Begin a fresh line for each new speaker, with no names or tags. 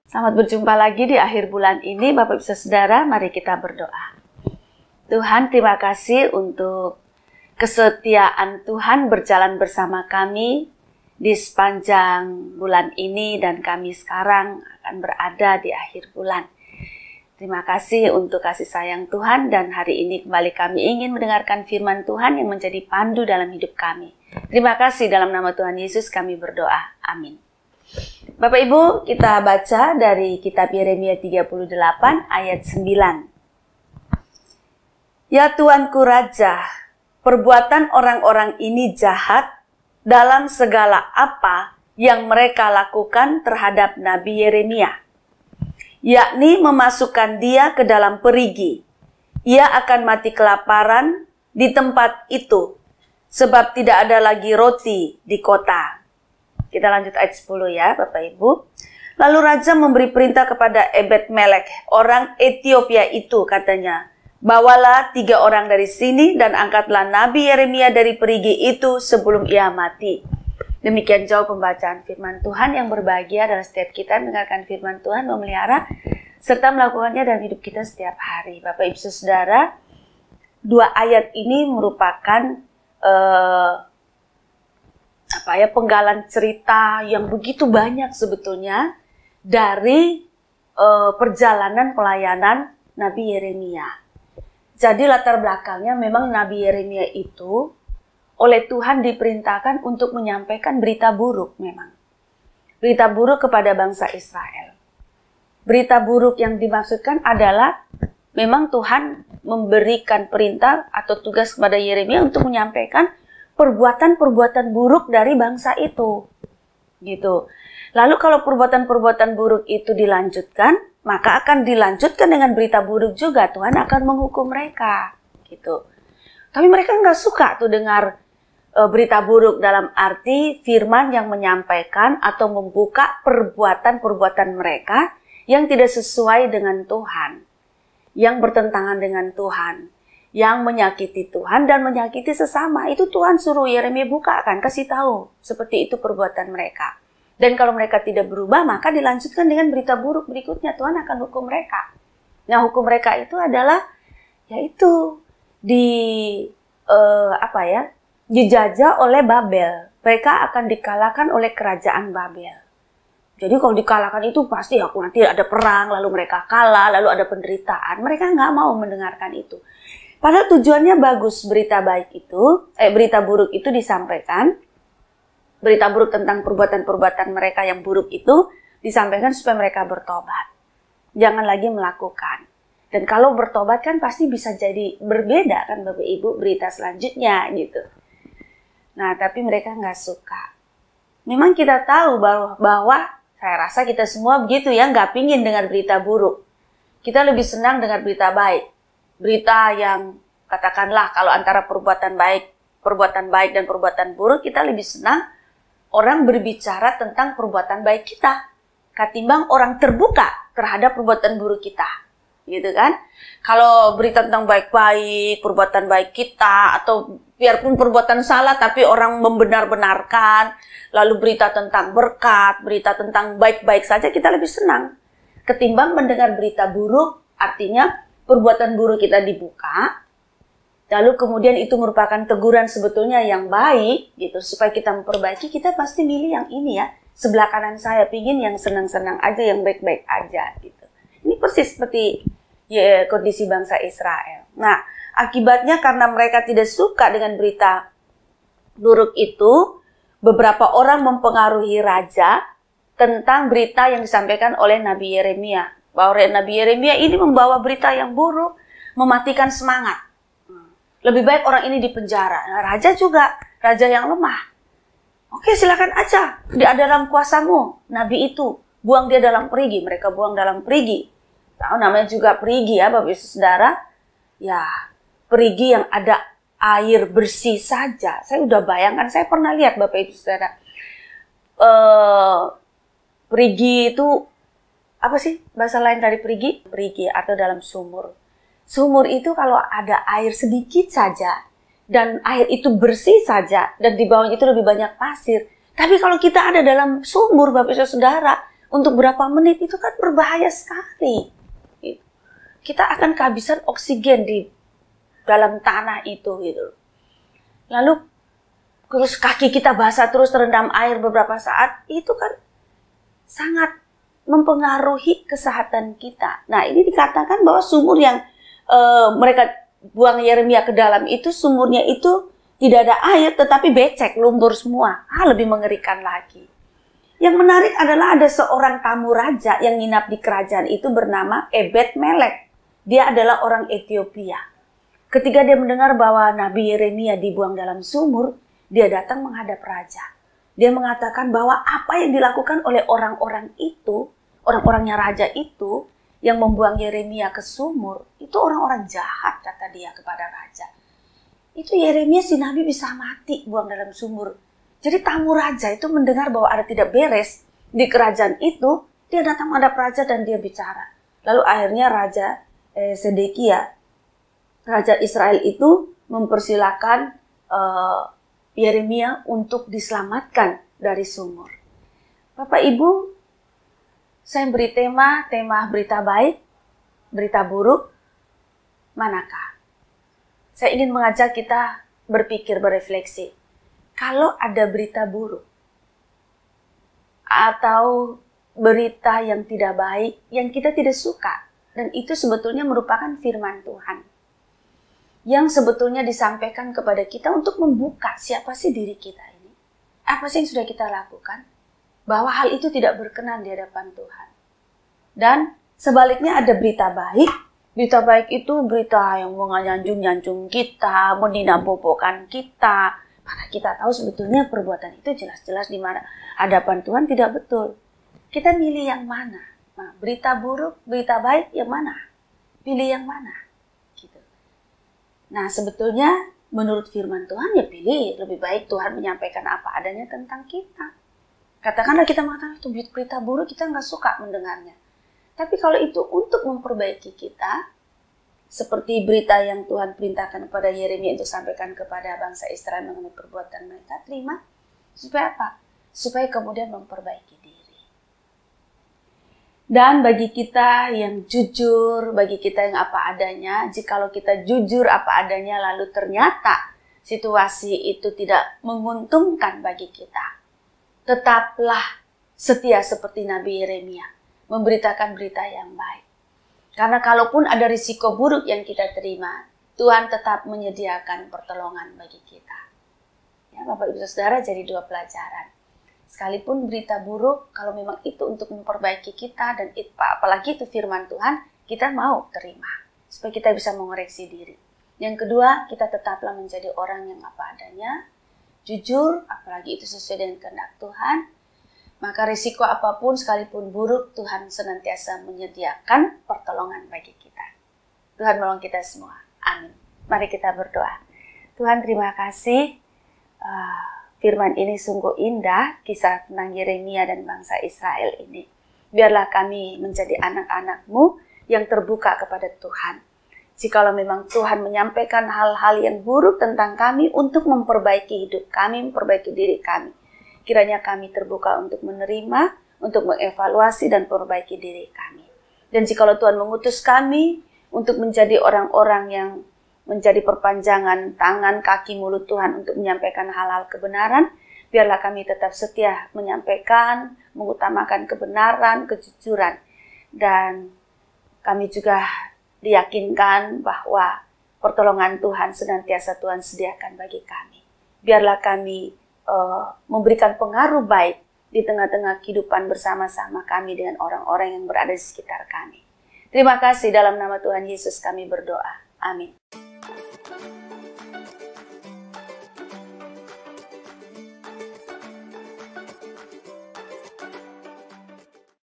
Selamat berjumpa lagi di akhir bulan ini, Bapak Ibu Saudara, mari kita berdoa. Tuhan, terima kasih untuk kesetiaan Tuhan berjalan bersama kami di sepanjang bulan ini dan kami sekarang akan berada di akhir bulan. Terima kasih untuk kasih sayang Tuhan dan hari ini kembali kami ingin mendengarkan firman Tuhan yang menjadi pandu dalam hidup kami. Terima kasih dalam nama Tuhan Yesus kami berdoa. Amin. Bapak Ibu, kita baca dari kitab Yeremia 38 ayat 9. Ya Tuanku Raja, perbuatan orang-orang ini jahat dalam segala apa yang mereka lakukan terhadap Nabi Yeremia, yakni memasukkan dia ke dalam perigi. Ia akan mati kelaparan di tempat itu, sebab tidak ada lagi roti di kota. Kita lanjut ayat 10 ya Bapak Ibu. Lalu Raja memberi perintah kepada Ebed-Melek, orang Ethiopia itu, katanya, bawalah 3 orang dari sini dan angkatlah Nabi Yeremia dari perigi itu sebelum ia mati. Demikian jauh pembacaan firman Tuhan yang berbahagia dalam setiap kita mendengarkan firman Tuhan, memelihara, serta melakukannya dalam hidup kita setiap hari. Bapak Ibu Saudara, 2 ayat ini merupakan penggalan cerita yang begitu banyak sebetulnya dari perjalanan pelayanan Nabi Yeremia. Jadi latar belakangnya memang Nabi Yeremia itu oleh Tuhan diperintahkan untuk menyampaikan berita buruk memang. Berita buruk kepada bangsa Israel. Berita buruk yang dimaksudkan adalah memang Tuhan memberikan perintah atau tugas kepada Yeremia untuk menyampaikan perbuatan-perbuatan buruk dari bangsa itu. Gitu. Lalu kalau perbuatan-perbuatan buruk itu dilanjutkan, maka akan dilanjutkan dengan berita buruk juga. Tuhan akan menghukum mereka. Gitu. Tapi mereka nggak suka tuh dengar berita buruk dalam arti firman yang menyampaikan atau membuka perbuatan-perbuatan mereka yang tidak sesuai dengan Tuhan. Yang bertentangan dengan Tuhan. Yang menyakiti Tuhan dan menyakiti sesama. Itu Tuhan suruh Yeremia buka kan, kasih tahu seperti itu perbuatan mereka. Dan kalau mereka tidak berubah, maka dilanjutkan dengan berita buruk berikutnya. Tuhan akan hukum mereka. Nah, hukum mereka itu adalah yaitu dijajah oleh Babel. Mereka akan dikalahkan oleh kerajaan Babel. Jadi kalau dikalahkan itu pasti nanti ada perang, lalu mereka kalah, lalu ada penderitaan. Mereka nggak mau mendengarkan itu. Padahal tujuannya bagus, berita buruk itu disampaikan. Berita buruk tentang perbuatan-perbuatan mereka yang buruk itu disampaikan supaya mereka bertobat. Jangan lagi melakukan. Dan kalau bertobat kan pasti bisa jadi berbeda kan Bapak Ibu berita selanjutnya gitu. Nah tapi mereka nggak suka. Memang kita tahu bahwa saya rasa kita semua begitu ya, nggak pingin dengar berita buruk. Kita lebih senang dengar berita baik. Berita yang katakanlah kalau antara perbuatan baik dan perbuatan buruk, kita lebih senang orang berbicara tentang perbuatan baik kita ketimbang orang terbuka terhadap perbuatan buruk kita. Gitu kan? Kalau berita tentang baik-baik, perbuatan baik kita, atau biarpun perbuatan salah tapi orang membenar-benarkan, lalu berita tentang berkat, berita tentang baik-baik saja, kita lebih senang ketimbang mendengar berita buruk, artinya perbuatan buruk kita dibuka, lalu kemudian itu merupakan teguran sebetulnya yang baik, gitu, supaya kita memperbaiki. Kita pasti milih yang ini ya, sebelah kanan saya pingin yang senang-senang aja, yang baik-baik aja, gitu. Ini persis seperti kondisi bangsa Israel. Nah, akibatnya karena mereka tidak suka dengan berita buruk itu, beberapa orang mempengaruhi raja tentang berita yang disampaikan oleh Nabi Yeremia. Bahwa Nabi Yeremia ini membawa berita yang buruk, mematikan semangat. Lebih baik orang ini dipenjara. Nah, raja juga, raja yang lemah. Oke, silakan aja, dia dalam kuasamu, Nabi itu. Buang dia dalam perigi, mereka buang dalam perigi. Tahu namanya juga perigi ya Bapak Ibu Saudara. Ya, perigi yang ada air bersih saja. Saya udah bayangkan, saya pernah lihat Bapak Ibu Saudara. Perigi itu apa sih bahasa lain dari perigi? Perigi atau dalam sumur. Sumur itu kalau ada air sedikit saja dan air itu bersih saja dan di bawahnya itu lebih banyak pasir. Tapi kalau kita ada dalam sumur Bapak Ibu Saudara, untuk berapa menit itu kan berbahaya sekali. Kita akan kehabisan oksigen di dalam tanah itu gitu. Lalu terus kaki kita basah terus terendam air beberapa saat, itu kan sangat mempengaruhi kesehatan kita. Nah, ini dikatakan bahwa sumur yang mereka buang Yeremia ke dalam itu, sumurnya itu tidak ada air tetapi becek, lumpur semua. Lebih mengerikan lagi. Yang menarik adalah ada seorang tamu raja yang nginap di kerajaan itu bernama Ebed Melek. Dia adalah orang Ethiopia. Ketika dia mendengar bahwa Nabi Yeremia dibuang dalam sumur, dia datang menghadap raja. Dia mengatakan bahwa apa yang dilakukan oleh orang-orang itu, orang-orangnya raja itu, yang membuang Yeremia ke sumur, itu orang-orang jahat, kata dia kepada raja. Itu Yeremia si Nabi bisa mati buang dalam sumur. Jadi tamu raja itu mendengar bahwa ada tidak beres di kerajaan itu, dia datang menghadap raja dan dia bicara. Lalu akhirnya Raja Sedekia, Raja Israel itu mempersilahkan Yeremia untuk diselamatkan dari sumur. Bapak Ibu, saya beri tema berita baik, berita buruk, manakah? Saya ingin mengajak kita berpikir, berefleksi. Kalau ada berita buruk, atau berita yang tidak baik, yang kita tidak suka, dan itu sebetulnya merupakan firman Tuhan, yang sebetulnya disampaikan kepada kita untuk membuka siapa sih diri kita ini. Apa sih yang sudah kita lakukan? Bahwa hal itu tidak berkenan di hadapan Tuhan. Dan sebaliknya ada berita baik. Berita baik itu berita yang menyanjung-nyanjung kita, meninabobokan kita. Maka kita tahu sebetulnya perbuatan itu jelas-jelas di mana hadapan Tuhan tidak betul. Kita milih yang mana? Nah, berita buruk, berita baik yang mana? Pilih yang mana? Gitu. Nah, sebetulnya menurut firman Tuhan ya pilih. Lebih baik Tuhan menyampaikan apa adanya tentang kita. Katakanlah kita mengatakan itu berita buruk, kita nggak suka mendengarnya. Tapi kalau itu untuk memperbaiki kita, seperti berita yang Tuhan perintahkan kepada Yeremia untuk sampaikan kepada bangsa Israel mengenai perbuatan mereka, terima. Supaya apa? Supaya kemudian memperbaiki diri. Dan bagi kita yang jujur, bagi kita yang apa adanya, jikalau kita jujur apa adanya lalu ternyata situasi itu tidak menguntungkan bagi kita, tetaplah setia seperti Nabi Yeremia, memberitakan berita yang baik. Karena kalaupun ada risiko buruk yang kita terima, Tuhan tetap menyediakan pertolongan bagi kita. Ya, Bapak Ibu Saudara, jadi dua pelajaran. Sekalipun berita buruk, kalau memang itu untuk memperbaiki kita, dan apalagi itu firman Tuhan, kita mau terima. Supaya kita bisa mengoreksi diri. Yang kedua, kita tetaplah menjadi orang yang apa adanya, jujur, apalagi itu sesuai dengan kehendak Tuhan, maka risiko apapun sekalipun buruk, Tuhan senantiasa menyediakan pertolongan bagi kita. Tuhan menolong kita semua. Amin. Mari kita berdoa. Tuhan, terima kasih. Firman ini sungguh indah, kisah tentang Yeremia dan bangsa Israel ini. Biarlah kami menjadi anak-anak-Mu yang terbuka kepada Tuhan. Jikalau memang Tuhan menyampaikan hal-hal yang buruk tentang kami untuk memperbaiki hidup kami, memperbaiki diri kami, kiranya kami terbuka untuk menerima, untuk mengevaluasi dan memperbaiki diri kami. Dan jikalau Tuhan mengutus kami untuk menjadi orang-orang yang menjadi perpanjangan tangan, kaki, mulut Tuhan untuk menyampaikan hal-hal kebenaran, biarlah kami tetap setia menyampaikan, mengutamakan kebenaran, kejujuran. Dan kami juga diyakinkan bahwa pertolongan Tuhan senantiasa Tuhan sediakan bagi kami. Biarlah kami memberikan pengaruh baik di tengah-tengah kehidupan bersama-sama kami dengan orang-orang yang berada di sekitar kami. Terima kasih, dalam nama Tuhan Yesus kami berdoa. Amin.